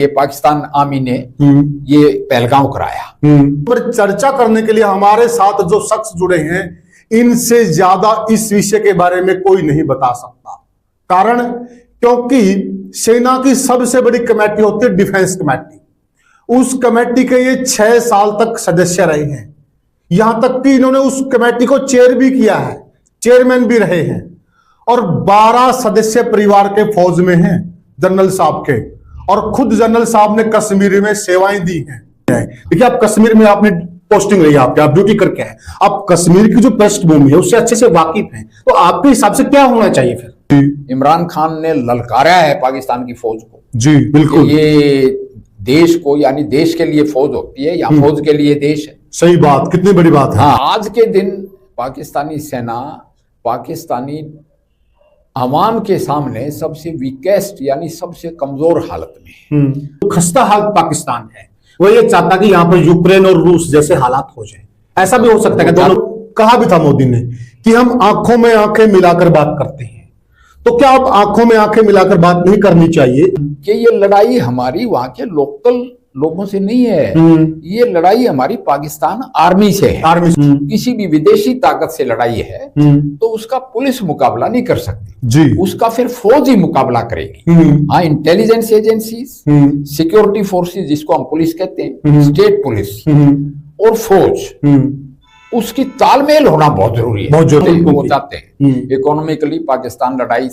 ये पाकिस्तान आर्मी ने ये पहलगाम कराया। पर चर्चा करने के लिए हमारे साथ जो शख्स जुड़े हैं, इनसे ज्यादा इस विषय के बारे में कोई नहीं बता सकता। कारण क्योंकि सेना की सबसे बड़ी कमेटी होती है डिफेंस कमेटी। उस कमेटी के ये 6 साल तक सदस्य रहे हैं। यहां तक कि इन्होंने उस कमेटी को चेयर भी किया है, चेयरमैन भी रहे हैं। और 12 सदस्य परिवार के फौज में हैं जनरल साहब के, और खुद जनरल साहब ने कश्मीर में सेवाएं दी हैं। देखिए, आप कश्मीर में आपने पोस्टिंग रही है, आपकी आप ड्यूटी करके हैं, आप कश्मीर की जो पृष्ठभूमि है उससे अच्छे से वाकिफ हैं, तो आपके हिसाब से क्या होना चाहिए फिर? इमरान खान ने ललकारा है पाकिस्तान की फौज को। जी बिल्कुल। ये देश को, यानी देश के लिए फौज होती है या फौज के लिए देश है। सही बात, कितनी बड़ी बात है। हाँ, आज के दिन पाकिस्तानी सेना पाकिस्तानी अवाम के सामने सबसे वीकेस्ट यानी सबसे कमजोर हालत में है। खस्ता हालत पाकिस्तान है। वो ये चाहता कि यहाँ पर यूक्रेन और रूस जैसे हालात हो जाए। ऐसा भी हो सकता है कि दोनों, कहा भी था मोदी ने कि हम आंखों में आंखें मिलाकर बात करते हैं। तो क्या आप आंखों में आंखें मिलाकर बात नहीं करनी चाहिए? कि ये लड़ाई हमारी वहां के लोकल लोगों से नहीं है, ये लड़ाई हमारी पाकिस्तान आर्मी से है। आर्मी किसी भी विदेशी ताकत से लड़ाई है तो उसका पुलिस मुकाबला नहीं कर सकती जी, उसका फिर फौज ही मुकाबला करेगी। हाँ, इंटेलिजेंस एजेंसीज, सिक्योरिटी फोर्सेस जिसको हम पुलिस कहते हैं, स्टेट पुलिस और फौज, उसकी तालमेल होना बहुत जरूरी है। बहुत जरूरी। वो चाहते हैं इकोनॉमिकली पाकिस्तान लड़ाई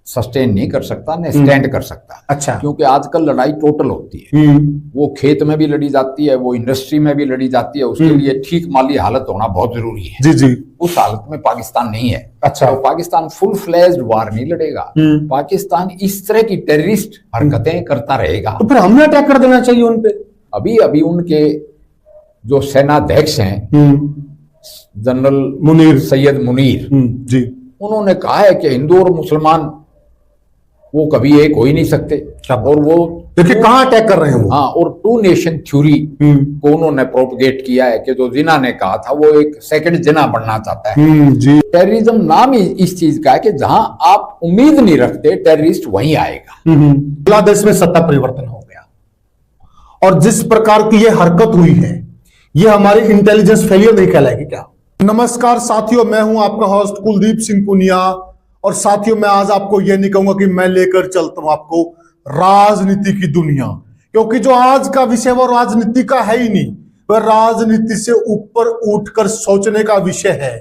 सस्टेन नहीं कर सकता, न स्टैंड कर सकता। अच्छा। क्योंकि आजकल लड़ाई टोटल होती है, वो खेत में भी लड़ी जाती है, वो इंडस्ट्री में भी लड़ी जाती है। उसके लिए ठीक माली हालत होना बहुत जरूरी है। जी जी। उस हालत में पाकिस्तान नहीं है। अच्छा। तो पाकिस्तान फुल फ्लेज्ड वार नहीं लड़ेगा। पाकिस्तान इस तरह की टेररिस्ट हरकतें करता रहेगा। तो फिर हमने अटैक कर देना चाहिए उन पे। अभी उनके जो सेनाध्यक्ष हैं जनरल मुनीर, सैयद मुनीर जी, उन्होंने कहा है कि हिंदू और मुसलमान वो कभी एक हो ही नहीं सकते। और वो देखिए कहां अटैक कर रहे हैं वो। हाँ, और 2 नेशन थ्योरी को उन्होंने प्रोपगेट किया है कि जो जिना ने कहा था वो एक सेकंड जिना बनना चाहता है। जी। टेररिज्म नाम ही इस चीज का है कि जहां आप उम्मीद नहीं रखते टेररिस्ट वहीं आएगा। बांग्लादेश में सत्ता परिवर्तन हो गया, और जिस प्रकार की ये हरकत हुई है, ये हमारी इंटेलिजेंस फेलियर नहीं कहलाएगी क्या? नमस्कार साथियों, मैं हूं आपका होस्ट कुलदीप सिंह पुनिया। और साथियों, मैं आज आपको यह नहीं कहूंगा कि मैं लेकर चलता हूं आपको राजनीति की दुनिया, क्योंकि जो आज का विषय वो राजनीति का है ही नहीं, वह राजनीति से ऊपर उठकर सोचने का विषय है।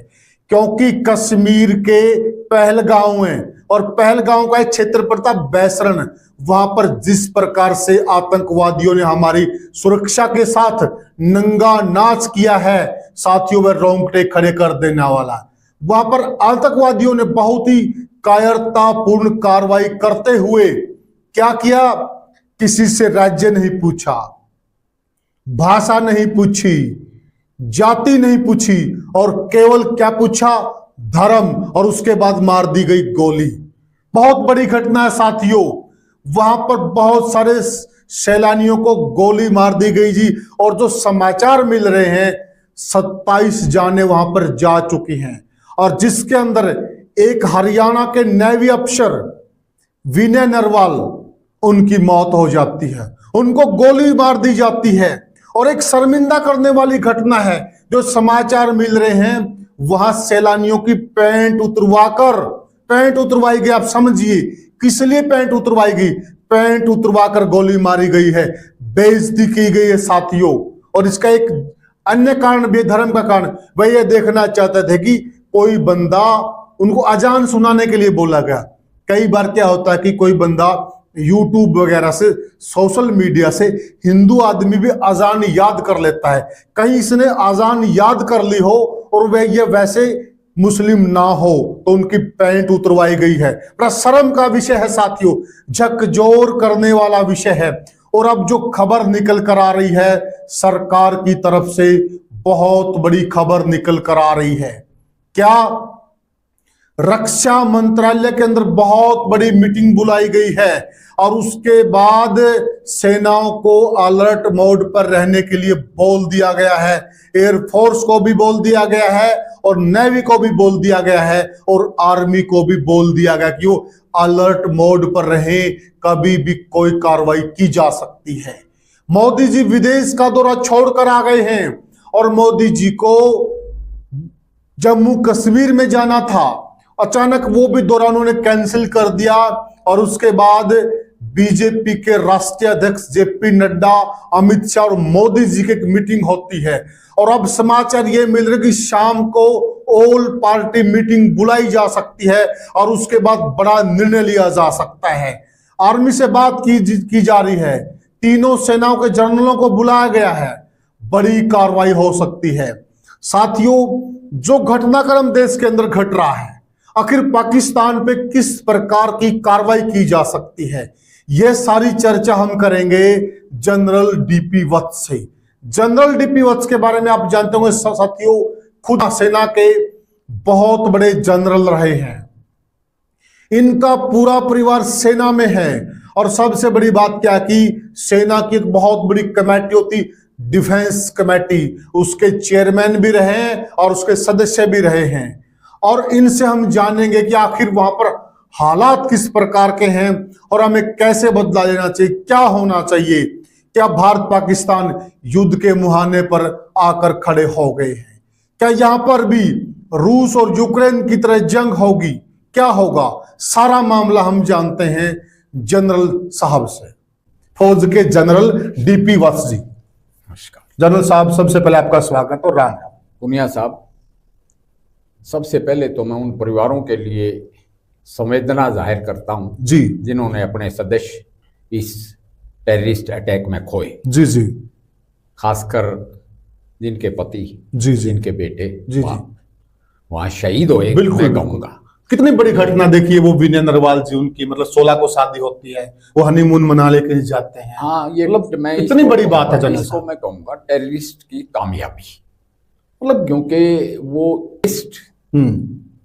क्योंकि कश्मीर के पहलगांव है, और पहलगांव का एक क्षेत्र पड़ता बैसरन, वहां पर जिस प्रकार से आतंकवादियों ने हमारी सुरक्षा के साथ नंगा नाच किया है साथियों, वह रोंगटे खड़े कर देने वाला। वहां पर आतंकवादियों ने बहुत ही कायरतापूर्ण कार्रवाई करते हुए क्या किया? किसी से राज्य नहीं पूछा, भाषा नहीं पूछी, जाति नहीं पूछी, और केवल क्या पूछा? धर्म। और उसके बाद मार दी गई गोली। बहुत बड़ी घटना है साथियों। वहां पर बहुत सारे सैलानियों को गोली मार दी गई जी। और जो समाचार मिल रहे हैं, 27 जाने वहां पर जा चुकी हैं, और जिसके अंदर एक हरियाणा के नेवी अफसर विनय नरवाल, उनकी मौत हो जाती है, उनको गोली मार दी जाती है। और एक शर्मिंदा करने वाली घटना है, जो समाचार मिल रहे हैं, वहां सैलानियों की पैंट उतरवाई गई। आप समझिए किस लिए पैंट उतरवाई गई? पैंट उतरवाकर गोली मारी गई है, बेइज्जती की गई है साथियों। और इसका एक अन्य कारण भी, धर्म का कारण, वह ये देखना चाहते थे कि कोई बंदा, उनको अजान सुनाने के लिए बोला गया। कई बार क्या होता है कि कोई बंदा यूट्यूब वगैरह से, सोशल मीडिया से, हिंदू आदमी भी अजान याद कर लेता है। कहीं इसने अजान याद कर ली हो और वह ये वैसे मुस्लिम ना हो, तो उनकी पैंट उतरवाई गई है। बड़ा शर्म का विषय है साथियों, झकझोर करने वाला विषय है। और अब जो खबर निकल कर आ रही है सरकार की तरफ से, बहुत बड़ी खबर निकल कर आ रही है। क्या? रक्षा मंत्रालय के अंदर बहुत बड़ी मीटिंग बुलाई गई है, और उसके बाद सेनाओं को अलर्ट मोड पर रहने के लिए बोल दिया गया है। एयरफोर्स को भी बोल दिया गया है, और नेवी को भी बोल दिया गया है, और आर्मी को भी बोल दिया गया कि वो अलर्ट मोड पर रहें, कभी भी कोई कार्रवाई की जा सकती है। मोदी जी विदेश का दौरा छोड़कर आ गए हैं और मोदी जी को जम्मू कश्मीर में जाना था, अचानक वो भी दौरा उन्होंने कैंसिल कर दिया और उसके बाद बीजेपी के राष्ट्रीय अध्यक्ष जेपी नड्डा, अमित शाह और मोदी जी की एक मीटिंग होती है और अब समाचार ये मिल रहे कि शाम को ऑल पार्टी मीटिंग बुलाई जा सकती है और उसके बाद बड़ा निर्णय लिया जा सकता है। आर्मी से बात की जा रही है, तीनों सेनाओं के जनरलों को बुलाया गया है, बड़ी कार्रवाई हो सकती है। साथियों, जो घटनाक्रम देश के अंदर घट रहा है, आखिर पाकिस्तान पे किस प्रकार की कार्रवाई की जा सकती है, यह सारी चर्चा हम करेंगे जनरल डीपी वत्स से। जनरल डीपी वत्स के बारे में आप जानते होंगे साथियों, खुद सेना के बहुत बड़े जनरल रहे हैं, इनका पूरा परिवार सेना में है और सबसे बड़ी बात क्या कि सेना की एक बहुत बड़ी कमेटी होती, डिफेंस कमेटी, उसके चेयरमैन भी रहे हैं और उसके सदस्य भी रहे हैं और इनसे हम जानेंगे कि आखिर वहां पर हालात किस प्रकार के हैं और हमें कैसे बदला लेना चाहिए, क्या होना चाहिए। क्या भारत पाकिस्तान युद्ध के मुहाने पर आकर खड़े हो गए हैं? क्या यहां पर भी रूस और यूक्रेन की तरह जंग होगी? क्या होगा? सारा मामला हम जानते हैं जनरल साहब से, फौज के जनरल डीपी वत्स जी। नमस्कार जनरल साहब, सबसे पहले आपका स्वागत और राम राम। पुनिया साहब, सबसे पहले तो मैं उन परिवारों के लिए संवेदना जाहिर करता हूं जी, जिन्होंने अपने सदस्य इस टेररिस्ट अटैक में खोए। जी जी, खासकर जिनके पति, जी जी, जिनके बेटे जी, वहां शहीद हुए, बिल्कुल, मैं कहूंगा। कितनी बड़ी घटना देखिए वो विनय नरवाल जी, उनकी मतलब 16 को शादी होती है, वो हनीमून मनाने के लिए जाते हैं। हाँ, ये मतलब मैं इतनी बड़ी बात है जनरल इसको साहब। मैं कहूंगा टेररिस्ट की कामयाबी, मतलब क्योंकि वो टेररिस्ट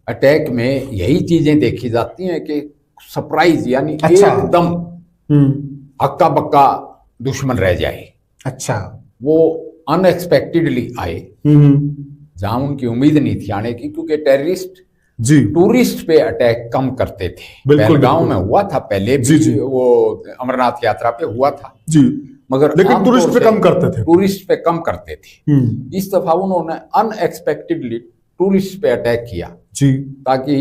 अटैक में यही चीजें देखी जाती हैं कि सरप्राइज, यानी अच्छा, एकदम हक्का बक्का दुश्मन रह जाए। अच्छा, वो अनएक्सपेक्टेडली आए जहां उनकी उम्मीद नहीं थी आने की, क्योंकि टेररिस्ट जी टूरिस्ट पे अटैक कम करते थे। बिल्कुल, गांव में हुआ था पहले भी, जी, जी, वो अमरनाथ यात्रा पे हुआ था जी, मगर लेकिन टूरिस्ट पे कम करते थे, टूरिस्ट पे कम करते थे। इस दफा उन्होंने अनएक्सपेक्टेडली टूरिस्ट पे अटैक किया जी, ताकि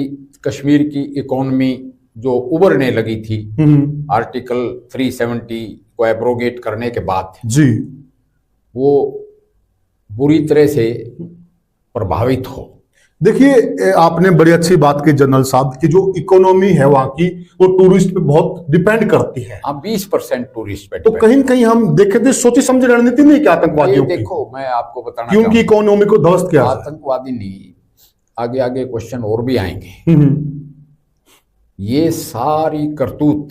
कश्मीर की इकोनॉमी जो उभरने लगी थी आर्टिकल 370 को एब्रोगेट करने के बाद जी, वो बुरी तरह से प्रभावित हो। देखिए, आपने बड़ी अच्छी बात की जनरल साहब की, जो इकोनॉमी है वहां की वो टूरिस्ट पे बहुत डिपेंड करती है। हाँ, 20% टूरिस्ट पे तो कहीं न कहीं हम देखे थे, सोची समझी रणनीति नहीं क्या आतंकवादियों की? देखो, मैं आपको बताना कि उनकी इकोनॉमी को ध्वस्त किया जाए। आतंकवादी नहीं, आगे आगे क्वेश्चन और भी आएंगे। ये सारी करतूत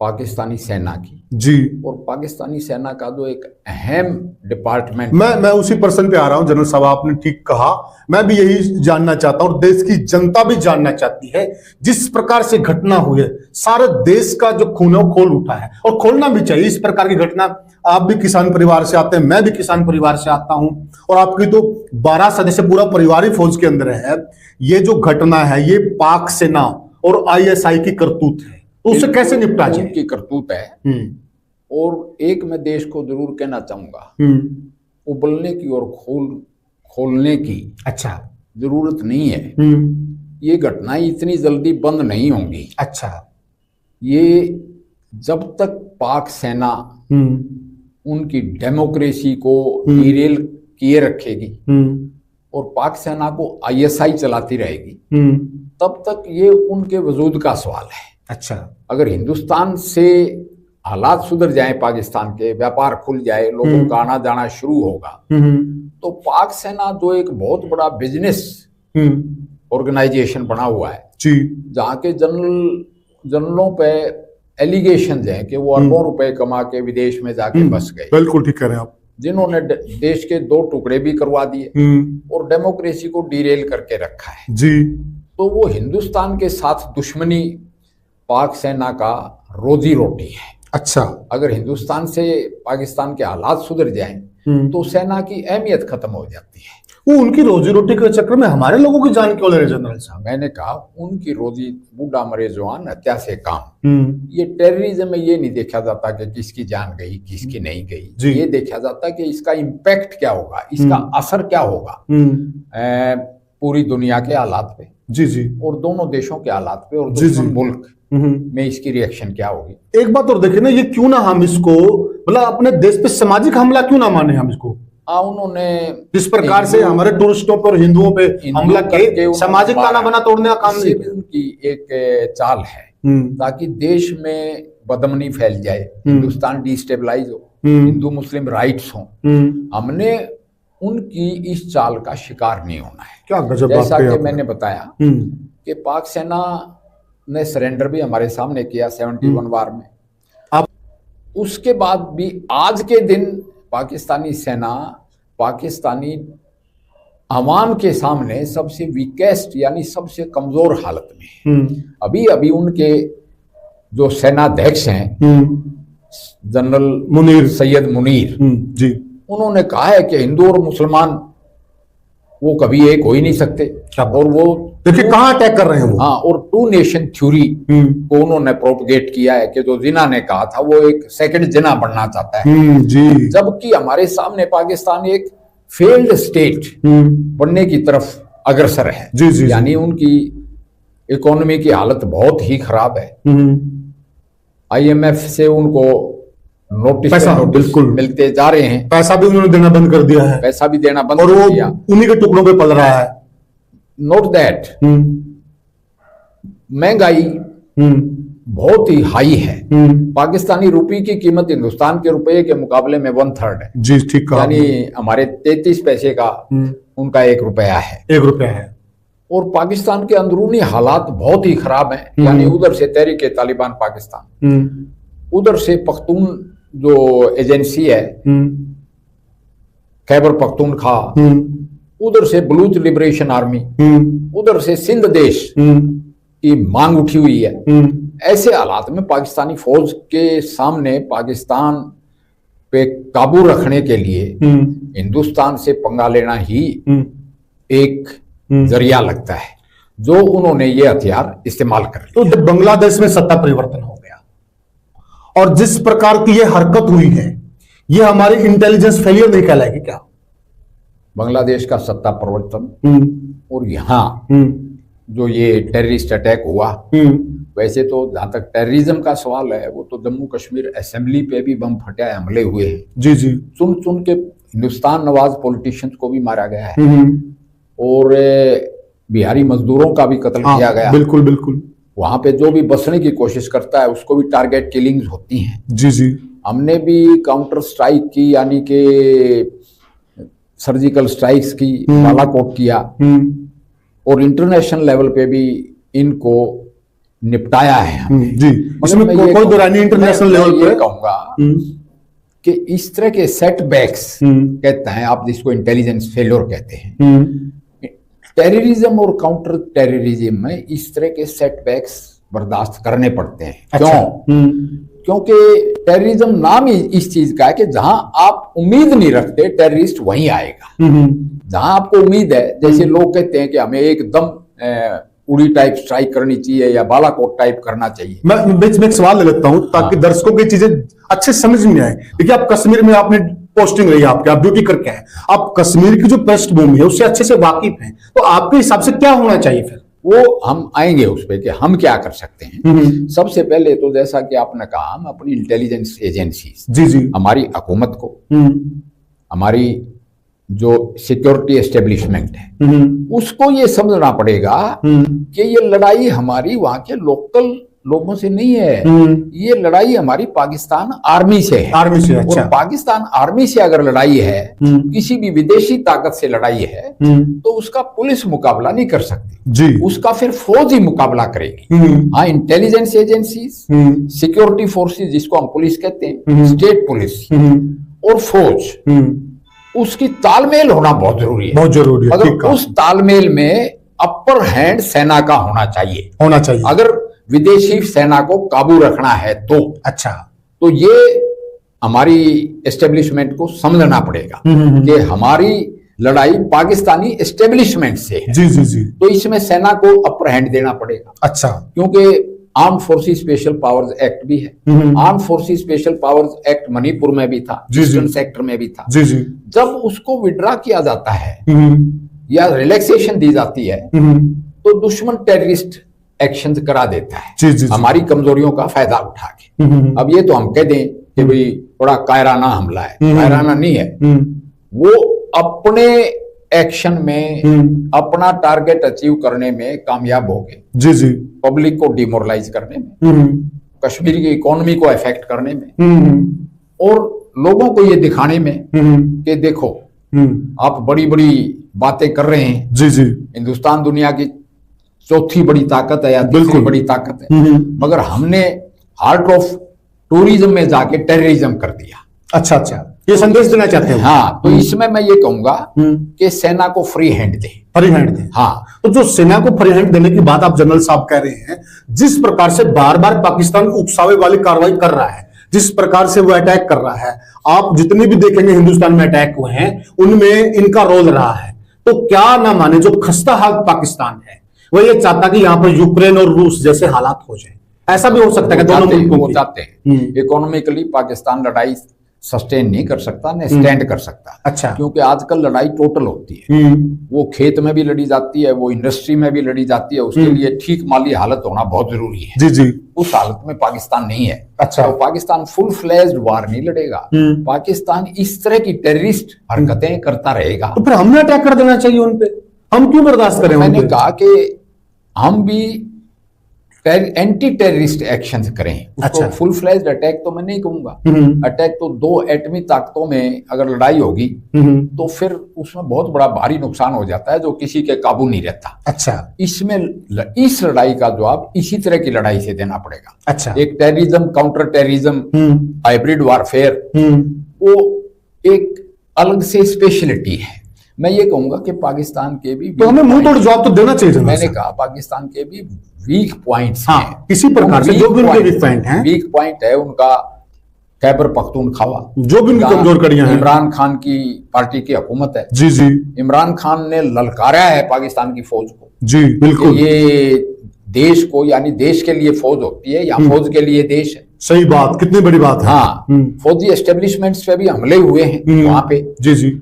पाकिस्तानी सेना की जी, और पाकिस्तानी सेना का जो एक अहम डिपार्टमेंट, मैं उसी पर्सन पे आ रहा हूं जनरल साहब, आपने ठीक कहा। मैं भी यही जानना चाहता हूं और देश की जनता भी जानना चाहती है। जिस प्रकार से घटना हुई है, सारे देश का जो खून है वो खोल उठा है और खोलना भी चाहिए। इस प्रकार की घटना, आप भी किसान परिवार से आते हैं, मैं भी किसान परिवार से आता हूं और आपकी तो 12 सदस्य पूरा परिवार ही फौज के अंदर है। ये जो घटना है ये पाक सेना और आईएसआई की करतूत है, तो उससे कैसे निपटा जाए? उनकी करतूत है। और एक मैं देश को जरूर कहना चाहूंगा, उबलने की और खोलने की अच्छा जरूरत नहीं है। ये घटनाएं इतनी जल्दी बंद नहीं होंगी। अच्छा, ये जब तक पाक सेना उनकी डेमोक्रेसी को डिरेल किए रखेगी और पाक सेना को आईएसआई चलाती रहेगी, तब तक ये उनके वजूद का सवाल है। अच्छा, अगर हिंदुस्तान से हालात सुधर जाए, पाकिस्तान के व्यापार खुल जाए, लोगों का आना जाना शुरू होगा, तो पाक सेना जो एक बहुत बड़ा बिजनेस ऑर्गेनाइजेशन बना हुआ है जी, जहाँ के जनरलों पे एलिगेशन हैं कि वो अरबों रुपए कमा के विदेश में जाके बस गए, बिल्कुल ठीक कह रहे हैं आप, जिन्होंने देश के 2 टुकड़े भी करवा दिए और डेमोक्रेसी को डिरेल करके रखा है, जी, तो वो हिंदुस्तान के साथ दुश्मनी पाक सेना का रोजी रोटी है। अच्छा, अगर हिंदुस्तान से पाकिस्तान के हालात सुधर जाएं तो सेना की अहमियत खत्म हो जाती है। वो उनकी रोजी रोटी के चक्कर में हमारे लोगों की जान क्यों ले रहे जनरल साहब? मैंने कहा उनकी रोजी बूढ़ा मरे जवान हत्या से काम। ये टेररिज्म में ये नहीं देखा जाता कि किसकी जान गई किसकी नहीं गई, ये देखा जाता कि इसका इम्पैक्ट क्या होगा, इसका असर क्या होगा पूरी दुनिया के हालात पे, जी और दोनों देशों के हालात पे, और दुश्मन मुल्क में इसकी रिएक्शन क्या होगी। एक बात और देखिए ना, ये क्यों ना हम इसको मतलब अपने देश पे सामाजिक हमला क्यों ना माने हम इसको? उन्होंने जिस प्रकार से हमारे टूरिस्टों पर हिंदुओं पे हमला के सामाजिक ताना बना तोड़ने का काम नहीं, उनकी एक चाल है ताकि देश में बदमनी फैल जाए, हिंदुस्तान डिस्टेबलाइज हो, हिंदू मुस्लिम राइट्स हो। हमने उनकी इस चाल का शिकार नहीं होना है। क्या गजब जैसा कि मैंने बताया कि पाक सेना ने सरेंडर भी हमारे सामने किया 71 वार में। अब उसके बाद भी आज के दिन पाकिस्तानी सेना पाकिस्तानी अवाम के सामने सबसे वीकेस्ट यानी सबसे कमजोर हालत में है। अभी अभी उनके जो सेनाध्यक्ष हैं जनरल मुनीर, सैयद मुनीर जी, उन्होंने कहा है कि हिंदू और मुसलमान वो कभी एक हो ही नहीं सकते, और वो देखिए कहां अटैक कर रहे हैं वो। हाँ, और टू नेशन थ्योरी को उन्होंने प्रोपगेट किया है कि जो जिना ने कहा था वो एक सेकंड जिना बनना चाहता है जी, जबकि हमारे सामने पाकिस्तान एक फेल्ड स्टेट बनने की तरफ अग्रसर है। जी, यानी उनकी इकोनॉमी की हालत बहुत ही खराब है। IMF से उनको नोटिस बिल्कुल मिलते जा रहे हैं, पैसा भी उन्होंने देना बंद कर दिया है, पैसा भी देना बंद और कर वो दिया, उन्हीं के टुकड़ों पे पल रहा है। नोट दैट महंगाई बहुत ही हाई है। पाकिस्तानी रुपये की कीमत हिंदुस्तान के रुपये के मुकाबले में 1/3 है। जी, ठीक कहा। यानी हमारे 33 पैसे का उनका 1 रुपया है। 1 रुपया है। और पाकिस्तान के अंदरूनी हालात बहुत ही खराब हैं। यानी उधर से तहरीक तालिबान पाकिस्तान, उधर से पख्तून जो एजेंसी है खैबर पख्तूनख्वा, उधर से बलूच लिबरेशन आर्मी, उधर से सिंध देश की मांग उठी हुई है। ऐसे हालात में पाकिस्तानी फौज के सामने पाकिस्तान पे काबू रखने के लिए हिंदुस्तान से पंगा लेना ही एक जरिया लगता है, जो उन्होंने ये हथियार इस्तेमाल कर लिया। तो जब बांग्लादेश में सत्ता परिवर्तन हो गया और जिस प्रकार की ये हरकत हुई है, ये हमारी इंटेलिजेंस फेलियर नहीं कहलाएगी क्या? बांग्लादेश का सत्ता परिवर्तन और यहाँ जो ये टेररिस्ट अटैक हुआ, वैसे तो जहां तक टेररिज्म का सवाल है वो तो जम्मू कश्मीर असेंबली पे भी बम फटे हमले हुए हैं। जी, चुन चुन के हिंदुस्तान नवाज पॉलिटिशियंस को भी मारा गया है, और बिहारी मजदूरों का भी कत्ल किया गया। बिल्कुल। वहां पे जो भी बसने की कोशिश करता है उसको भी टारगेट किलिंग्स होती हैं। जी। हमने भी काउंटर स्ट्राइक की, यानी कि सर्जिकल स्ट्राइक्स की, बालाकोट किया, और इंटरनेशनल लेवल पे भी इनको निपटाया है। जी, इसमें कोई दो रानी इंटरनेशनल लेवल पे कहूंगा कि इस तरह के सेटबैक्स कहते हैं आप, जिसको इंटेलिजेंस फेलियर कहते हैं, टेररिज्म और काउंटर टेररिज्म में इस तरह के सेटबैक्स बर्दाश्त करने पड़ते हैं। क्यों? क्योंकि टेररिज्म नाम ही इस चीज का है कि जहां आप उम्मीद नहीं रखते टेररिस्ट वहीं आएगा। जहां आपको उम्मीद है, जैसे लोग कहते हैं कि हमें एकदम उड़ी टाइप स्ट्राइक करनी चाहिए या बालाकोट टाइप करना चाहिए। मैं बीच में एक सवाल ले लेता हूं ताकि दर्शकों की चीजें अच्छे समझ में आए। देखिए, आप कश्मीर में आपने पोस्टिंग रही है आपकी, आप ड्यूटी करके आए, आप कश्मीर की जो पृष्ठभूमि है उससे अच्छे से वाकिफ हैं, तो आपके हिसाब से क्या होना चाहिए फिर? वो हम आएंगे उस पर कि हम क्या कर सकते हैं। सबसे पहले तो जैसा कि आपने कहा, हम अपनी इंटेलिजेंस एजेंसी, जी, हमारी हुकूमत को, हमारी जो सिक्योरिटी एस्टेब्लिशमेंट है, उसको ये समझना पड़ेगा कि ये लड़ाई हमारी वहां के लोकल लोगों से नहीं है, ये लड़ाई हमारी पाकिस्तान आर्मी से है। आर्मी से, अच्छा। और पाकिस्तान आर्मी से अगर लड़ाई है, किसी भी विदेशी ताकत से लड़ाई है, तो उसका पुलिस मुकाबला नहीं कर सकती जी, उसका फिर फौज ही मुकाबला करेगी। हाँ, इंटेलिजेंस एजेंसीज, सिक्योरिटी फोर्सेस जिसको हम पुलिस कहते हैं, स्टेट पुलिस और फौज, उसकी तालमेल होना बहुत जरूरी है। बहुत जरूरी है। अगर उस तालमेल में अपर हैंड सेना का होना चाहिए। अगर विदेशी सेना को काबू रखना है तो, अच्छा, तो ये हमारी एस्टेब्लिशमेंट को समझना पड़ेगा कि हमारी लड़ाई पाकिस्तानी एस्टेब्लिशमेंट से है। जी जी जी। तो इसमें सेना को अपर हैंड देना पड़ेगा, अच्छा। क्योंकि arm forces special powers act भी है। Arm forces special powers act Manipur में भी था, ईस्टर्न सेक्टर में भी था। जी जी। जब उसको विड्रा किया जाता है या रिलैक्सेशन दी जाती है तो दुश्मन टेररिस्ट एक्शन करा देता है, जी जी। हमारी कमजोरियों का फायदा उठा के। अब ये तो हम कह दें कि भाई बड़ा कायराना हमला है, कायराना नहीं है, वो अपने एक्शन में अपना टारगेट अचीव करने में कामयाब हो गए। जी जी। पब्लिक को डिमोरलाइज करने में, कश्मीर की इकोनॉमी को अफेक्ट करने में, और लोगों को ये दिखाने में कि देखो आप बड़ी बड़ी बातें कर रहे हैं। जी जी। हिंदुस्तान दुनिया की चौथी बड़ी ताकत है या तीसरी बड़ी ताकत है, मगर हमने हार्ट ऑफ टूरिज्म में जाके टेररिज्म कर दिया। अच्छा अच्छा, ये संदेश देना चाहते हैं। हाँ, तो इसमें मैं ये कहूंगा कि सेना को फ्री हैंड दे। फ्री हैंड दे, हाँ। तो जो सेना को फ्री हैंड देने की बात आप जनरल साहब कह रहे हैं, जिस प्रकार से बार बार पाकिस्तान उकसावे वाली कार्रवाई कर रहा है, जिस प्रकार से वो अटैक कर रहा है, आप जितने भी देखेंगे हिंदुस्तान में अटैक हुए हैं उनमें इनका रोल रहा है। तो क्या ना माने जो खस्ता हाल पाकिस्तान है वो ये चाहता कि यहाँ पर यूक्रेन और रूस जैसे हालात हो जाए, ऐसा भी हो सकता है कि दोनों मुल्कों को चाहते हैं। इकोनॉमिकली पाकिस्तान लड़ाई सस्टेन नहीं कर सकता, न स्टैंड कर सकता। अच्छा। क्योंकि आजकल लड़ाई टोटल होती है, वो खेत में भी लड़ी जाती है, वो इंडस्ट्री में भी लड़ी जाती है, उसके लिए ठीक माली हालत होना बहुत जरूरी है। जी जी। उस हालत में पाकिस्तान नहीं है। अच्छा। तो पाकिस्तान फुल फ्लेज्ड वार नहीं लड़ेगा, पाकिस्तान इस तरह की टेररिस्ट हरकतें करता रहेगा। तो फिर हमने अटैक कर देना चाहिए उन पे, हम क्यों बर्दाश्त करें? मैंने कहा कि हम भी एंटी टेररिस्ट एक्शन करें। अच्छा। फुल फ्लेज्ड अटैक तो मैं नहीं कहूंगा, अटैक तो दो एटमी ताकतों में अगर लड़ाई होगी तो फिर उसमें बहुत बड़ा भारी नुकसान हो जाता है जो किसी के काबू नहीं रहता। अच्छा। इसमें इस लड़ाई का जवाब इसी तरह की लड़ाई से देना पड़ेगा। अच्छा। एक terrorism, counter terrorism, hybrid warfare, वो एक अलग से स्पेशलिटी है। मैं ये कहूंगा कि पाकिस्तान के भी, तो हमें मुंह तोड़ जवाब तो देना चाहिए। मैंने कहा पाकिस्तान के भी वीक पॉइंट्स हैं, किसी प्रकार से जो भी उनके वीक पॉइंट हैं, वीक पॉइंट है उनका खैबर पख्तूनख्वा, जो भी उनकी कमजोर कड़ियां हैं। इमरान खान की पार्टी की हुकूमत है। जी जी। इमरान खान ने ललकारा है पाकिस्तान की फौज को। जी बिल्कुल। ये देश को, यानी देश के लिए फौज होती है या फौज के लिए देश है। सही बात, कितनी बड़ी बात है। हाँ, फौजी एस्टेब्लिशमेंट्स पे भी हमले हुए हैं वहां पे। जी जी।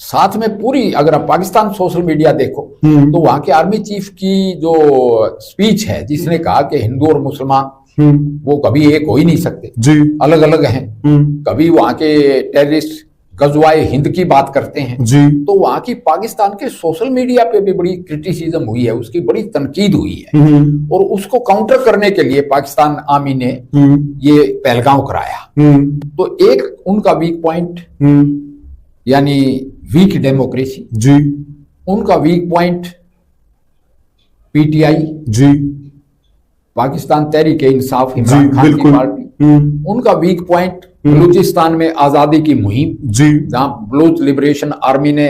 साथ में पूरी, अगर आप पाकिस्तान सोशल मीडिया देखो तो वहां के आर्मी चीफ की जो स्पीच है, जिसने कहा कि हिंदू और मुसलमान वो कभी एक हो ही नहीं सकते, जी अलग अलग हैं। कभी वहां के टेररिस्ट गजवाए हिंद की बात करते हैं, जी। तो वहां की पाकिस्तान के सोशल मीडिया पे भी बड़ी क्रिटिसिज्म हुई है, उसकी बड़ी तनकीद हुई है, और उसको काउंटर करने के लिए पाकिस्तान आर्मी ने ये पहलगाम कराया। तो एक उनका वीक पॉइंट यानी वीक डेमोक्रेसी, जी। उनका वीक पॉइंट पीटीआई, जी पाकिस्तान तहरीक इंसाफ, इमरान खान की पार्टी। उनका वीक पॉइंट बलूचिस्तान में आजादी की मुहिम, जी, जहां बलूच लिबरेशन आर्मी ने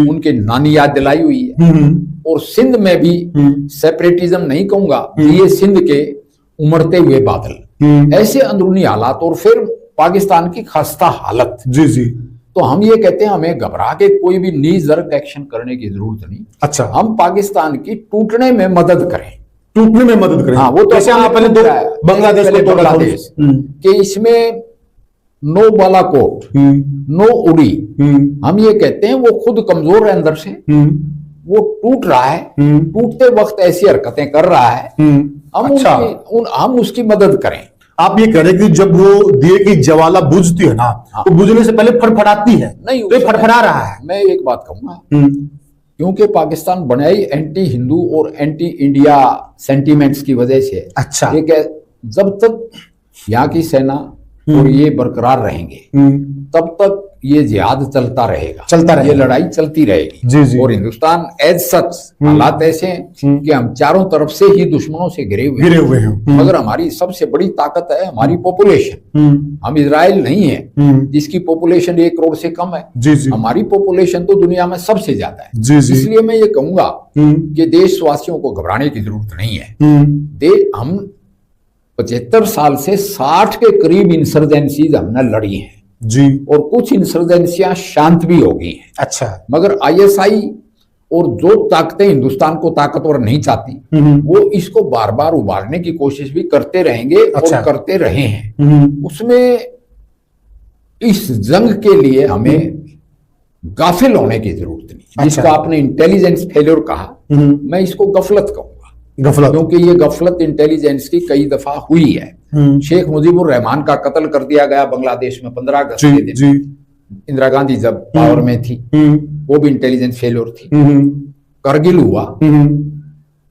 उनके नानी याद दिलाई हुई है। और सिंध में भी सेपरेटिज्म नहीं कहूंगा, ये सिंध के उमड़ते हुए बादल, ऐसे अंदरूनी हालात, और फिर पाकिस्तान की खस्ता हालत। जी जी। तो हम ये कहते हैं हमें घबरा के कोई भी नी जर्क एक्शन करने की जरूरत नहीं। अच्छा। हम पाकिस्तान की टूटने में मदद करें, टूटने में मदद करें। हाँ, वो तो ऐसे पहले दो बांग्लादेश कि इसमें नो बालाकोट, नो उड़ी, हम ये कहते हैं वो खुद कमजोर है अंदर से, वो टूट रहा है, टूटते वक्त ऐसी हरकतें कर रहा है, हम उसकी मदद करें। आप ये कह रहे कि जब वो दिए की ज्वाला बुझती है ना, तो बुझने से पहले फड़फड़ाती है, नहीं तो फड़फड़ा रहा है। मैं एक बात कहूंगा, क्योंकि पाकिस्तान बना ही एंटी हिंदू और एंटी इंडिया सेंटीमेंट्स की वजह से। अच्छा। ये जब तक यहाँ की सेना और ये बरकरार रहेंगे तब तक ये जिहाद चलता रहेगा, ये लड़ाई चलती रहेगी। जी जी। और हिंदुस्तान एज सच हालात ऐसे हैं कि हम चारों तरफ से ही दुश्मनों से घिरे हुए हैं, मगर हमारी सबसे बड़ी ताकत है हमारी पॉपुलेशन। हम इजराइल नहीं है जिसकी पॉपुलेशन 1 करोड़ से कम है। जी जी। हमारी पॉपुलेशन तो दुनिया में सबसे ज्यादा है। जी जी। इसलिए मैं ये कहूंगा कि देशवासियों को घबराने की जरूरत नहीं है। हम 75 साल से 60 के करीब इंसर्जेंसीज हमने लड़ी हैं। जी। और कुछ इंसर्जेंसियां शांत भी हो गई हैं। अच्छा। मगर आईएसआई और जो ताकतें हिंदुस्तान को ताकतवर नहीं चाहती, वो इसको बार बार उभारने की कोशिश भी करते रहेंगे। अच्छा। और करते रहे हैं। उसमें इस जंग के लिए हमें गाफिल होने की जरूरत नहीं। अच्छा। जिसको आपने इंटेलिजेंस फेलियर कहा, मैं इसको गफलत कहूंगा। गफलत, क्योंकि ये गफलत इंटेलिजेंस की कई दफा हुई है। शेख मुजीबुर रहमान का कत्ल कर दिया गया बांग्लादेश में 15 अगस्त के दिन। जी। इंदिरा गांधी जब पावर में थी, वो भी इंटेलिजेंस फेलियर थी। करगिल हुआ।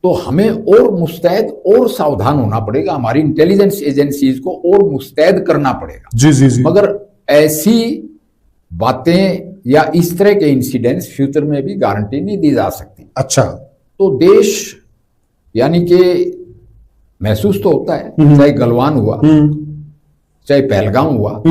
तो हमें और मुस्तैद और सावधान होना पड़ेगा, हमारी इंटेलिजेंस एजेंसीज को और मुस्तैद करना पड़ेगा। जी जी जी। मगर ऐसी बातें या इस तरह के इंसिडेंट्स फ्यूचर में भी गारंटी नहीं दी जा सकती। अच्छा। तो देश यानी कि महसूस तो होता है, चाहे गलवान हुआ, चाहे पहलगाम हुआ,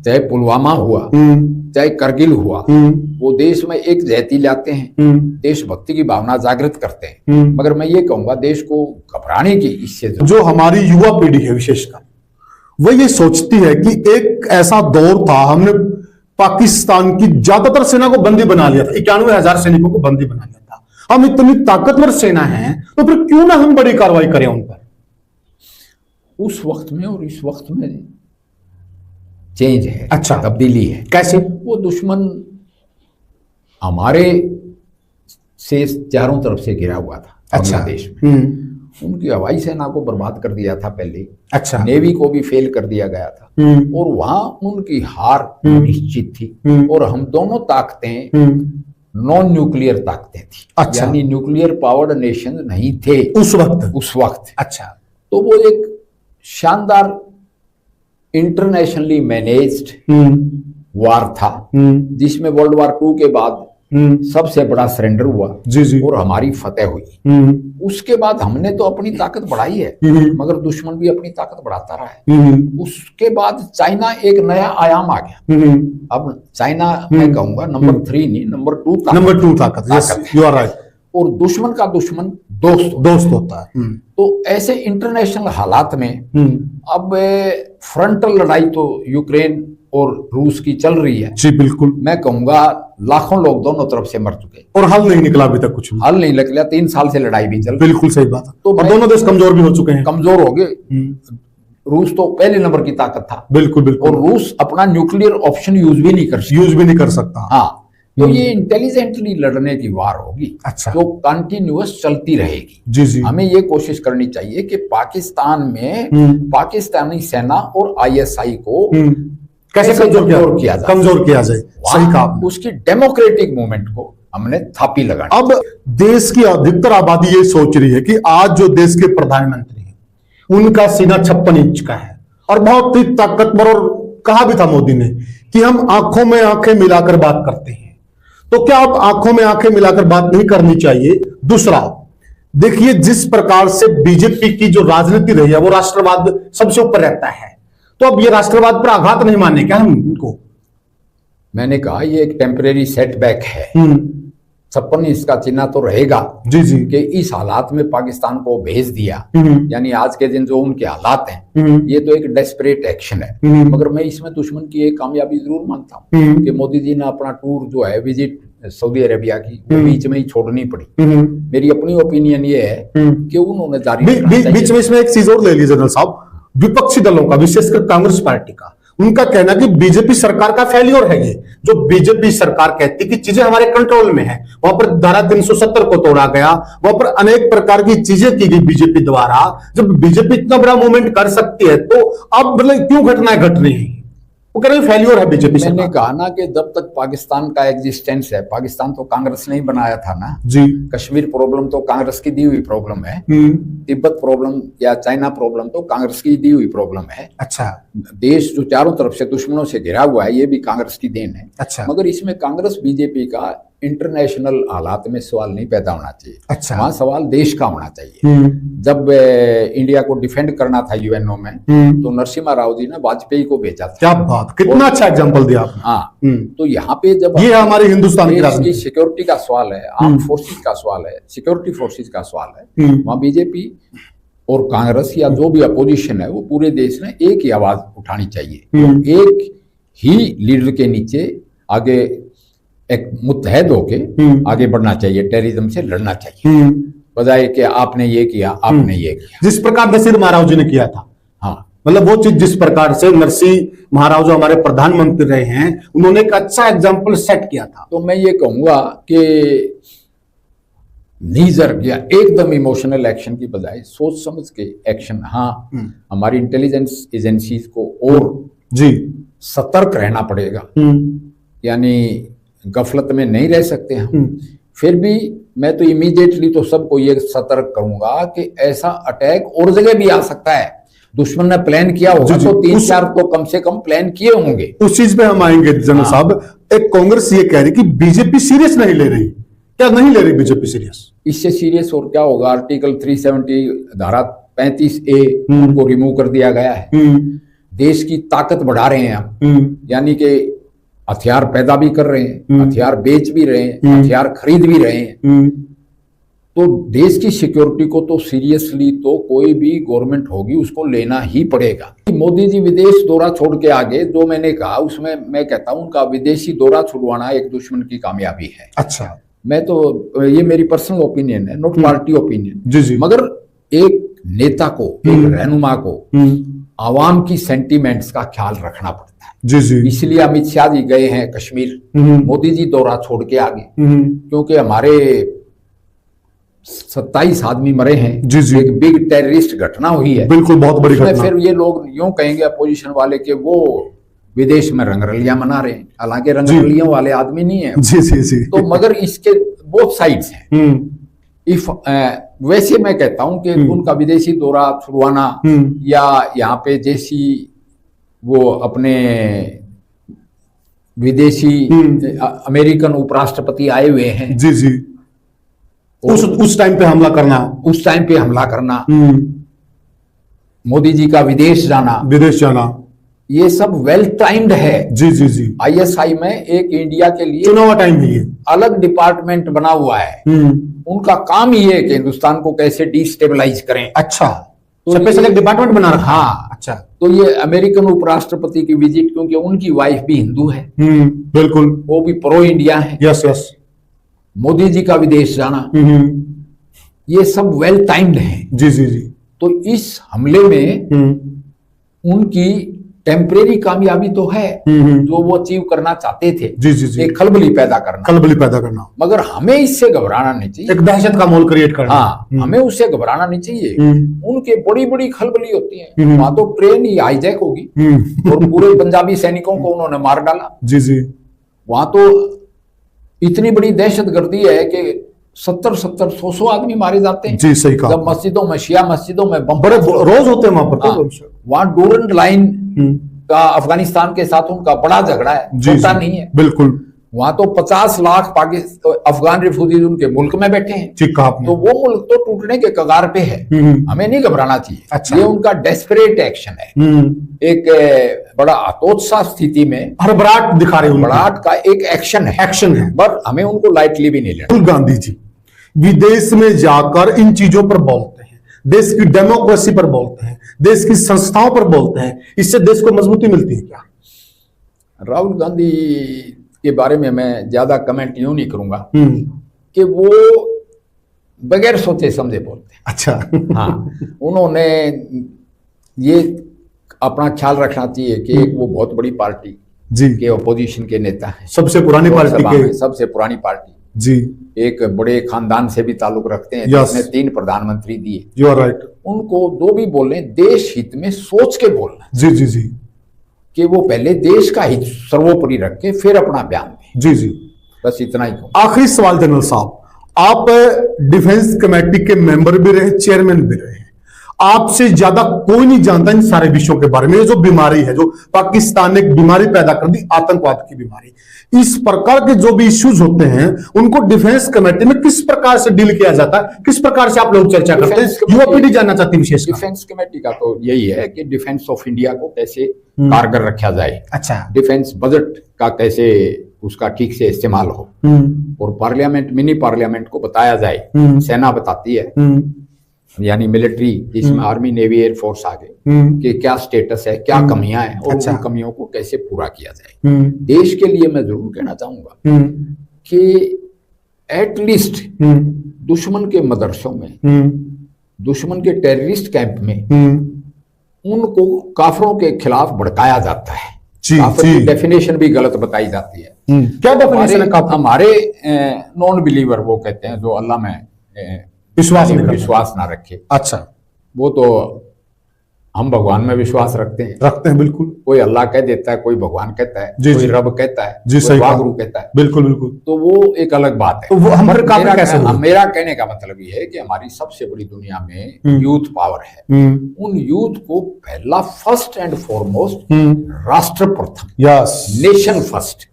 चाहे पुलवामा हुआ, चाहे करगिल हुआ, वो देश में एक जहती लाते हैं, देशभक्ति की भावना जागृत करते हैं। मगर मैं ये कहूंगा देश को घबराने की इससे जो हमारी युवा पीढ़ी है विशेषकर, वो ये सोचती है कि एक ऐसा दौर था, हमने पाकिस्तान की ज्यादातर सेना को बंदी बना लिया था, 91,000 सैनिकों को बंदी बना लिया था। हम इतनी ताकतवर सेना है, तो फिर क्यों ना हम बड़ी कार्रवाई करें उन पर। उस वक्त में और इस वक्त में चेंज है। अच्छा। तब्दीली है। कैसे? वो दुश्मन हमारे से चारों तरफ से घिरा हुआ था। अच्छा। बांग्लादेश में उनकी हवाई सेना को बर्बाद कर दिया था पहले। अच्छा। नेवी को भी फेल कर दिया गया था। और वहां उनकी हार निश्चित थी। और हम दोनों ताकतें नॉन न्यूक्लियर ताकतें थी। अच्छा। यानी न्यूक्लियर पावर्ड नेशन नहीं थे उस वक्त। अच्छा। तो वो एक शानदार इंटरनेशनली मैनेज्ड वार था, जिसमें वर्ल्ड वार 2 के बाद सबसे बड़ा सरेंडर हुआ। जी जी। और हमारी फतेह हुई। उसके बाद हमने तो अपनी ताकत बढ़ाई है, मगर दुश्मन भी अपनी ताकत बढ़ाता रहा है। उसके बाद चाइना एक नया आयाम आ गया। अब चाइना मैं कहूंगा नंबर 3 नहीं, नंबर 2 ताकत है। You are right. और दुश्मन का दुश्मन दोस्त होता है। तो ऐसे इंटरनेशनल हालात में अब फ्रंटल लड़ाई तो यूक्रेन और रूस की चल रही है। जी बिल्कुल। मैं कहूंगा लाखों लोग दोनों तरफ से मर चुके और हल नहीं निकला अभी तक, कुछ हल नहीं निकला। 3 साल से लड़ाई भी चल। बिल्कुल सही बात है। तो और दोनों देश कमजोर भी हो चुके हैं। कमजोर हो गए। रूस तो पहले नंबर की ताकत था। बिल्कुल बिल्कुल। और रूस अपना न्यूक्लियर ऑप्शन यूज भी नहीं कर सकता। हाँ। तो ये इंटेलिजेंटली लड़ने की वार होगी। अच्छा। जो कंटिन्यूअस चलती रहेगी। जी जी। हमें ये कोशिश करनी चाहिए कि पाकिस्तान में पाकिस्तानी सेना और आईएसआई को कैसे कमजोर किया जाए। सही कहा। उसकी डेमोक्रेटिक मूवमेंट को हमने थापी लगानी। अब देश की अधिकतर आबादी ये सोच रही है कि आज जो देश के प्रधानमंत्री हैं, उनका सीना 56 इंच का है और बहुत ही ताकतवर। और कहा भी था मोदी ने कि हम आंखों में आंखें मिलाकर बात करते हैं। तो क्या अब आंखों में आंखें मिलाकर बात नहीं करनी चाहिए? दूसरा, देखिए जिस प्रकार से बीजेपी की जो राजनीति रही है, वो राष्ट्रवाद सबसे ऊपर रहता है। तो अब ये राष्ट्रवाद पर आघात नहीं मानने क्या हम इनको? मैंने कहा ये एक टेम्परेरी सेटबैक है। 56 इसका चिन्ह तो रहेगा। जी जी। कि इस हालात में पाकिस्तान को भेज दिया, यानी आज के दिन जो उनके हालात हैं, ये तो एक डेस्परेट एक्शन है। मगर मैं इसमें दुश्मन की एक कामयाबी जरूर मानता हूँ कि मोदी जी ने अपना टूर जो है विजिट सऊदी अरेबिया की, वो बीच में ही छोड़नी पड़ी। मेरी अपनी ओपिनियन ये है कि उन्होंने जारी बीच में इसमें एक चीज और ले लीजिए जनरल साहब, विपक्षी दलों का, विशेषकर कांग्रेस पार्टी का, उनका कहना कि बीजेपी सरकार का फेलियर है ये। जो बीजेपी सरकार कहती कि चीजें हमारे कंट्रोल में है, वहां पर धारा 370 को तोड़ा गया, वहां पर अनेक प्रकार की चीजें की गई बीजेपी द्वारा। जब बीजेपी इतना बड़ा मूवमेंट कर सकती है, तो अब मतलब क्यों घटनाएं घट रही हैं? वो कह रहे फेलियर है बीजेपी। मैंने कहा ना कि जब तक पाकिस्तान का एग्जिस्टेंस है, पाकिस्तान तो कांग्रेस ने ही बनाया था ना जी। कश्मीर प्रॉब्लम तो कांग्रेस की दी हुई प्रॉब्लम है। तिब्बत प्रॉब्लम या चाइना प्रॉब्लम तो कांग्रेस की दी हुई प्रॉब्लम है। अच्छा। देश जो चारों तरफ से दुश्मनों से घिरा हुआ है, ये भी कांग्रेस की देन है। अच्छा। मगर इसमें कांग्रेस बीजेपी का इंटरनेशनल हालात में सवाल नहीं पैदा होना चाहिए। अच्छा। वहां सवाल देश का होना चाहिए। जब इंडिया को डिफेंड करना था यूएनओ में, तो नरसिम्हा राव जी ने वाजपेयी को भेजा था। क्या बात, कितना अच्छा एग्जांपल दिया आपने। हाँ। तो यहाँ पे जब ये हमारे हिंदुस्तान की सिक्योरिटी का सवाल है, आर्म फोर्सेज का सवाल है, सिक्योरिटी फोर्सेज का सवाल है, वहां बीजेपी और कांग्रेस या जो भी अपोजिशन है, वो पूरे देश में एक ही आवाज उठानी चाहिए। एक ही लीडर के नीचे आगे एक मुत्तहद होके आगे बढ़ना चाहिए, टेररिज्म से लड़ना चाहिए, बजाय कि आपने ये किया, आपने ये किया। जिस प्रकार नरसिंह महाराव जी ने किया था, हाँ, मतलब वो चीज जिस प्रकार से नरसिंह महाराव जो हमारे प्रधानमंत्री रहे हैं, उन्होंने एक अच्छा एग्जाम्पल सेट किया था। तो मैं ये कहूंगा कि नीजर या एकदम इमोशनल एक्शन की बजाय सोच समझ के एक्शन, हाँ हमारी इंटेलिजेंस एजेंसीज को और जी सतर्क रहना पड़ेगा, यानी गफलत में नहीं रह सकते हम। फिर भी मैं तो इमीडिएटली तो सबको ये सतर्क करूंगा कि ऐसा अटैक और जगह भी आ सकता है। दुश्मन ने प्लान किया होगा तो 3-4 तो कम से कम प्लान किए होंगे। उस चीज पे हम आएंगे जनरल साहब। एक कांग्रेस ये कह रही कि बीजेपी सीरियस नहीं ले रही, क्या नहीं ले रही बीजेपी सीरियस? इससे सीरियस और क्या होगा? आर्टिकल 370 धारा 35A को रिमूव कर दिया गया है। देश की ताकत बढ़ा रहे हैं हम, यानी कि हथियार पैदा भी कर रहे हैं, हथियार बेच भी रहे हैं, हथियार खरीद भी रहे हैं। तो देश की सिक्योरिटी को तो सीरियसली तो कोई भी गवर्नमेंट होगी उसको लेना ही पड़ेगा। मोदी जी विदेश दौरा छोड़ के आगे जो मैंने कहा उसमें मैं कहता हूं उनका विदेशी दौरा छुड़वाना एक दुश्मन की कामयाबी है। अच्छा, मैं तो ये मेरी पर्सनल ओपिनियन है, नॉट पार्टी ओपिनियन। जी जी। मगर एक नेता को, एक रहनुमा को आवाम की सेंटीमेंट्स का ख्याल रखना पड़ता है। जी जी। इसलिए अमित शाह जी गए हैं कश्मीर, मोदी जी दौरा छोड़ के आगे, क्योंकि हमारे 27 आदमी मरे हैं। जी जी। एक बिग टेररिस्ट घटना हुई है, बिल्कुल बहुत बड़ी घटना। फिर ये लोग यूं कहेंगे अपोजिशन वाले कि वो विदेश में रंगरलियां मना रहे हैं, हालांकि रंगरलियों वाले आदमी नहीं है। जी जी जी। तो मगर इसके बोथ साइड्स हैं। इफ वैसे मैं कहता हूं कि उनका विदेशी दौरा छुड़वाना या यहाँ पे जैसी वो अपने विदेशी अमेरिकन उपराष्ट्रपति आए हुए हैं, जी जी, उस टाइम पे हमला करना, उस टाइम पे हमला करना, मोदी जी का विदेश जाना, ये सब वेल टाइम्ड है। जी जी जी। ISI में एक इंडिया के लिए चुनाव टाइम भी है, अलग डिपार्टमेंट बना हुआ है। उनका काम ही है कि हिंदुस्तान को कैसे डिस्टेबलाइज करें। अच्छा, तो स्पेशल एक डिपार्टमेंट बना रखा। हाँ, अच्छा। तो ये अमेरिकन उपराष्ट्रपति की विजिट, क्योंकि उनकी वाइफ भी हिंदू है, बिल्कुल, वो भी प्रो इंडिया है। Yes yes. मोदी जी का विदेश जाना, ये सब वेल टाइम्ड है। जी जी जी। तो इस हमले में उनकी टेम्परेरी कामयाबी तो है जो वो अचीव करना चाहते थे। जी जी जी। एक खलबली पैदा करना, मगर हमें इससे घबराना नहीं चाहिए। एक दहशत का माहौल क्रिएट करना। हाँ, हमें उससे घबराना नहीं चाहिए। उनके बड़ी बड़ी खलबली होती है, वहां तो ट्रेन ही हाईजैक होगी और पूरे पंजाबी सैनिकों को उन्होंने मार डाला। जी जी। वहां तो इतनी बड़ी दहशतगर्दी है कि 70-70, 100 आदमी मारे जाते हैं। जी, सही कहा। जब मस्जिदों में, शिया मस्जिदों में बम बड़े रोज होते हैं वहां पर। वहां डोरंड लाइन का अफगानिस्तान के साथ उनका बड़ा झगड़ा है, छोटा नहीं है। बिल्कुल। वहां तो 50 लाख अफगान रिफ्यूजीज उनके मुल्क में बैठे हैं। ठीक कहा आपने। तो वो मुल्क तो टूटने के कगार पे है, हमें नहीं घबराना चाहिए। अच्छा। ये उनका डेस्परेट एक्शन है, एक बड़ा हतोत्साह स्थिति में हड़बड़ाहट दिखा रहे हैं, हड़बड़ाहट का एक एक्शन है, पर हमें उनको लाइटली भी नहीं लेना। राहुल गांधी जी विदेश में जाकर इन चीजों पर बोलते हैं, देश की डेमोक्रेसी पर बोलते हैं, देश की संस्थाओं पर बोलते हैं, इससे देश को मजबूती मिलती है क्या? राहुल गांधी के बारे में मैं ज्यादा कमेंट यूं नहीं करूंगा कि वो बगैर सोचे समझे बोलते हैं। अच्छा। हाँ, उन्होंने ये अपना ख्याल रखना चाहिए कि एक वो बहुत बड़ी पार्टी जी के ऑपोजिशन के नेता हैं, सबसे पुरानी पार्टी के, सबसे पुरानी पार्टी जी, एक बड़े खानदान से भी ताल्लुक रखते हैं, Yes. जिसने 3 प्रधानमंत्री दिए। You are right. उनको जो भी बोले देश हित में सोच के बोलना, जी जी जी, कि वो पहले देश का हित सर्वोपरि रख के फिर अपना बयान दें। जी जी। बस इतना ही कहूँ। आखिरी सवाल जनरल साहब, आप डिफेंस कमेटी के मेंबर भी रहे, चेयरमैन भी रहे, आपसे ज्यादा कोई नहीं जानता इन सारे विषयों के बारे में। ये जो बीमारी है, जो पाकिस्तान ने एक बीमारी पैदा कर दी, आतंकवाद की बीमारी, इस प्रकार के जो भी इश्यूज होते हैं उनको डिफेंस कमेटी में किस प्रकार से डील किया जाता है, किस प्रकार से आप लोग चर्चा करते हैं? युवा पीढ़ी जानना चाहती है विशेष। डिफेंस कमेटी का तो यही है कि डिफेंस ऑफ इंडिया को कैसे कारगर रखा जाए। अच्छा। डिफेंस बजट का कैसे उसका ठीक से इस्तेमाल हो, और पार्लियामेंट, मिनी पार्लियामेंट को बताया जाए। सेना बताती है यानी मिलिट्री, जिसमें आर्मी, नेवी, एयर फोर्स आ गए, कि क्या स्टेटस है, क्या कमियां हैं और उन कमियों को कैसे पूरा किया जाए। देश के लिए मैं जरूर कहना चाहूंगा कि एटलीस्ट दुश्मन के मदरसों में, दुश्मन के टेररिस्ट कैंप में उनको काफरों के खिलाफ भड़काया जाता है। काफिर की डेफिनेशन भी गलत बताई जाती है। क्या डेफिनेशन है काफिर? हमारे नॉन बिलीवर वो कहते हैं जो अल्लाह में विश्वास ना रखे। अच्छा, वो तो हम भगवान में विश्वास रखते हैं बिल्कुल। कोई अल्लाह कह देता है, कोई भगवान कहता है, कोई रब कहता है, कोई वागुरु कहता है। बिल्कुल बिल्कुल। तो वो एक अलग बात है। तो वो हम मेरा कहने का मतलब ये है कि हमारी सबसे बड़ी दुनिया में यूथ पावर है। उन यूथ को पहला, फर्स्ट एंड फॉरमोस्ट राष्ट्र प्रथम, नेशन फर्स्ट,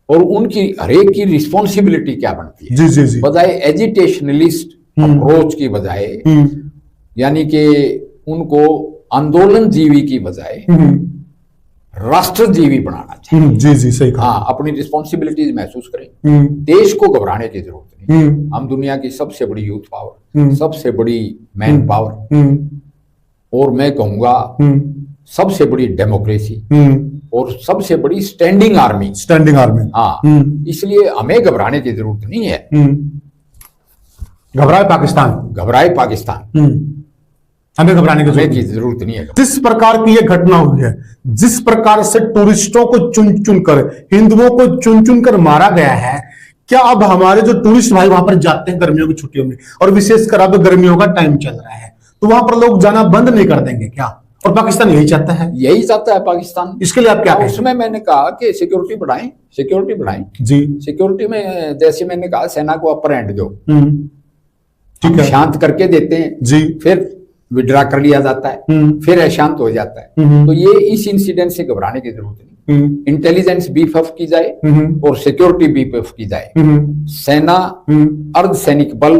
और उनकी हरेक की रिस्पॉन्सिबिलिटी क्या बनती है। जी। बजाय एजिटेशनलिस्ट अप्रोच की बजाय, यानी कि उनको आंदोलन जीवी की बजाय राष्ट्र जीवी बनाना चाहिए। जी सही कहा। हाँ, अपनी रिस्पॉन्सिबिलिटीज महसूस करें। देश को घबराने की जरूरत नहीं। हम दुनिया की सबसे बड़ी यूथ पावर, सबसे बड़ी मैन पावर, और मैं कहूंगा सबसे बड़ी डेमोक्रेसी और सबसे बड़ी स्टैंडिंग आर्मी। हाँ, इसलिए हमें घबराने की जरूरत नहीं है। घबराए पाकिस्तान, हमें घबराने की जरूरत नहीं है। जिस प्रकार की यह घटना हुई है, जिस प्रकार से टूरिस्टों को चुन चुन कर, हिंदुओं को चुन चुन कर मारा गया है, क्या अब हमारे जो टूरिस्ट भाई वहां पर जाते हैं गर्मियों की छुट्टियों में, और विशेषकर अब गर्मियों का टाइम चल रहा है, तो वहां पर लोग जाना बंद नहीं कर देंगे क्या? और पाकिस्तान यही चाहता है पाकिस्तान। इसके लिए आप क्या कहें? उसमें मैंने कहा कि सिक्योरिटी बढ़ाएं जी। सिक्योरिटी में जैसे मैंने कहा, सेना को अपर हैंड दो, ठीक है, शांत करके देते हैं जी, फिर विड्रा कर लिया जाता है, फिर अशांत हो जाता है। तो ये इस इंसिडेंट से घबराने की जरूरत नहीं। इंटेलिजेंस बीफ अप की जाए और सिक्योरिटी बीफ अप की जाए। सेना, अर्धसैनिक बल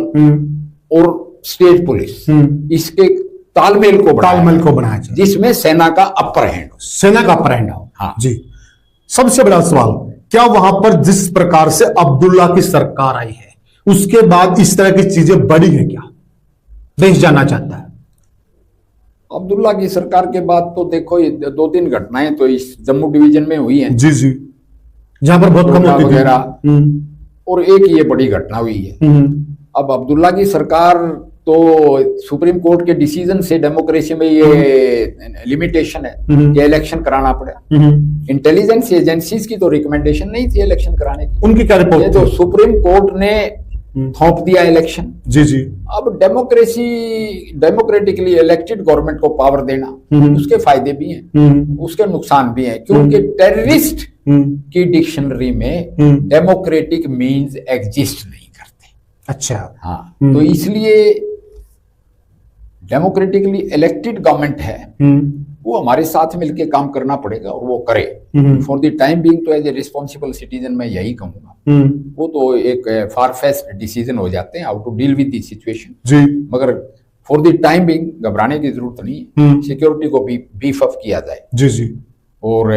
और स्टेट पुलिस, इसके तालमेल को बनाया जाए, जिसमें सेना का अपर हैंड हो। हाँ जी। सबसे बड़ा सवाल, क्या वहां पर जिस प्रकार से अब्दुल्ला की सरकार आई है, उसके बाद इस तरह की चीजें बढ़ी है क्या? देश जानना चाहता है। अब्दुल्ला की सरकार के बाद तो देखो, ये 2-3 घटनाएं तो इस जम्मू डिवीजन में हुई हैं। जी, जहां पर बहुत कम वगैरह, और एक ये बड़ी घटना हुई है। अब अब्दुल्ला की सरकार तो सुप्रीम कोर्ट के डिसीजन से डेमोक्रेसी में ये लिमिटेशन है कि इलेक्शन कराना पड़ा। इंटेलिजेंस एजेंसीज की तो रिकमेंडेशन नहीं थी इलेक्शन कराने की। उनकी क्या रिपोर्ट? ये तो सुप्रीम कोर्ट ने थोप दिया इलेक्शन। जी। अब डेमोक्रेटिकली इलेक्टेड गवर्नमेंट को पावर देना, उसके फायदे भी हैं, उसके नुकसान भी हैं, क्योंकि टेररिस्ट की डिक्शनरी में डेमोक्रेटिक मींस एग्जिस्ट नहीं करते। अच्छा। हाँ, तो इसलिए डेमोक्रेटिकली इलेक्टेड गवर्नमेंट है, वो हमारे साथ मिलकर काम करना पड़ेगा और वो करे। फॉर द टाइम बीइंग तो एज ए रिस्पॉन्सिबल सिटीजन मैं यही कहूंगा। वो तो एक फार फेस्ट डिसीजन हो जाते हैं how to deal with the situation जी, मगर फॉर द टाइम बीइंग घबराने की जरूरत नहीं है। सिक्योरिटी को भी बीफ अप किया जाए जी, और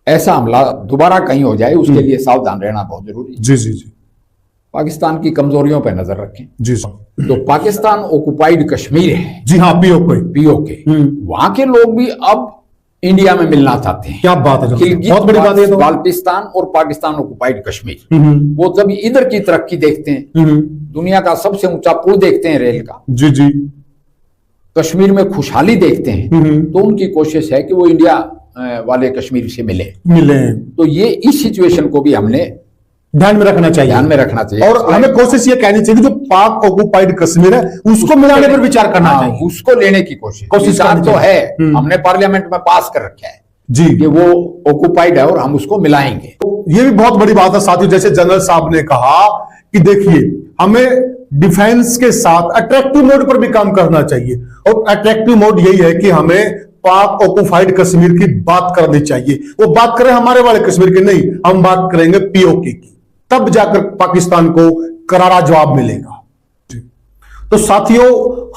ऐसा हमला दोबारा कहीं हो जाए उसके लिए सावधान रहना बहुत जरूरी है। जी। पाकिस्तान की कमजोरियों पर नजर रखें जी। तो पाकिस्तान ऑक्युपाइड कश्मीर है जी, हाँ, पीओके वहां के लोग भी अब इंडिया में मिलना चाहते हैं। क्या बात है, बहुत बड़ी बात है। तो बाल्टिस्तान और पाकिस्तान ऑक्युपाइड कश्मीर, वो जब इधर की तरक्की देखते हैं, दुनिया का सबसे ऊंचा पुल देखते हैं रेल का जी, कश्मीर में खुशहाली देखते हैं, तो उनकी कोशिश है कि वो इंडिया वाले कश्मीर से मिले। तो ये इस सिचुएशन को भी हमने ध्यान में रखना चाहिए और हमें कोशिश ये कहनी चाहिए कि जो पाक ऑक्युपाइड कश्मीर है उसको मिलाने पर विचार करना चाहिए, उसको लेने की कोशिश तो है। हमने पार्लियामेंट में पास कर रखा है जी कि वो ऑक्युपाइड है और हम उसको मिलाएंगे। तो ये भी बहुत बड़ी बात है साथियों, जैसे जनरल साहब ने कहा कि देखिए हमें डिफेंस के साथ अट्रैक्टिव मोड पर भी काम करना चाहिए, और अट्रैक्टिव मोड यही है कि हमें पाक ऑक्युपाइड कश्मीर की बात करनी चाहिए। वो बात करें हमारे वाले कश्मीर की नहीं, हम बात करेंगे पीओके की, तब जाकर पाकिस्तान को करारा जवाब मिलेगा। तो साथियों,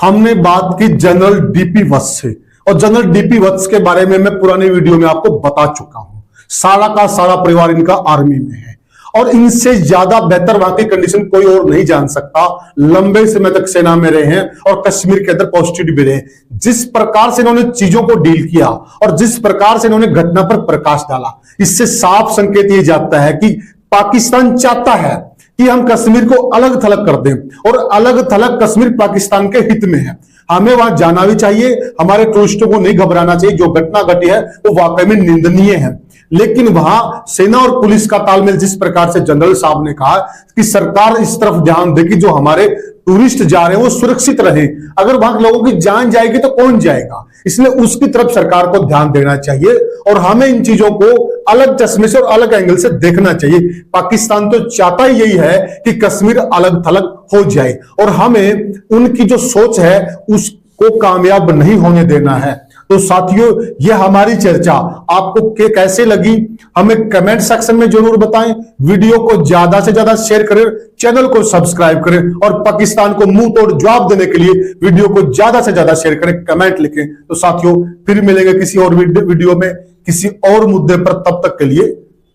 हमने बात की जनरल डीपी वत्स से, और जनरल डीपी वत्स के बारे में मैं पुराने वीडियो में आपको बता चुका हूं। सारा का सारा परिवार इनका आर्मी में है, और इनसे ज्यादा बेहतर वहां की कंडीशन कोई और नहीं जान सकता। लंबे समय तक सेना में रहे हैं और कश्मीर के अंदर पोस्टेड भी रहे। जिस प्रकार से इन्होंने चीजों को डील किया और जिस प्रकार से इन्होंने घटना पर प्रकाश डाला, इससे साफ संकेत ये जाता है कि पाकिस्तान चाहता है कि हम कश्मीर को अलग थलग कर दें और अलग थलग कश्मीर पाकिस्तान के हित में है। हमें वहां जाना भी चाहिए, हमारे टूरिस्टों को नहीं घबराना चाहिए। जो घटना घटी है वो वाकई में निंदनीय है, लेकिन वहां सेना और पुलिस का तालमेल जिस प्रकार से जनरल साहब ने कहा कि सरकार इस तरफ ध्यान दे कि जो हमारे टूरिस्ट जा रहे हैं वो सुरक्षित रहे। अगर वहां लोगों की जान जाएगी तो कौन जाएगा, इसलिए उसकी तरफ सरकार को ध्यान देना चाहिए और हमें इन चीजों को अलग चश्मे से और अलग एंगल से देखना चाहिए। पाकिस्तान तो चाहता ही यही है कि कश्मीर अलग थलग हो जाए और हमें उनकी जो सोच है उसको कामयाब नहीं होने देना है। तो साथियों, ये हमारी चर्चा आपको कैसे लगी हमें कमेंट सेक्शन में जरूर बताएं। वीडियो को ज्यादा से ज्यादा शेयर करें, चैनल को सब्सक्राइब करें और पाकिस्तान को मुंह तोड़ जवाब देने के लिए वीडियो को ज्यादा से ज्यादा शेयर करें, कमेंट लिखें। तो साथियों, फिर मिलेंगे किसी और वीडियो में किसी और मुद्दे पर। तब तक के लिए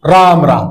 राम राम।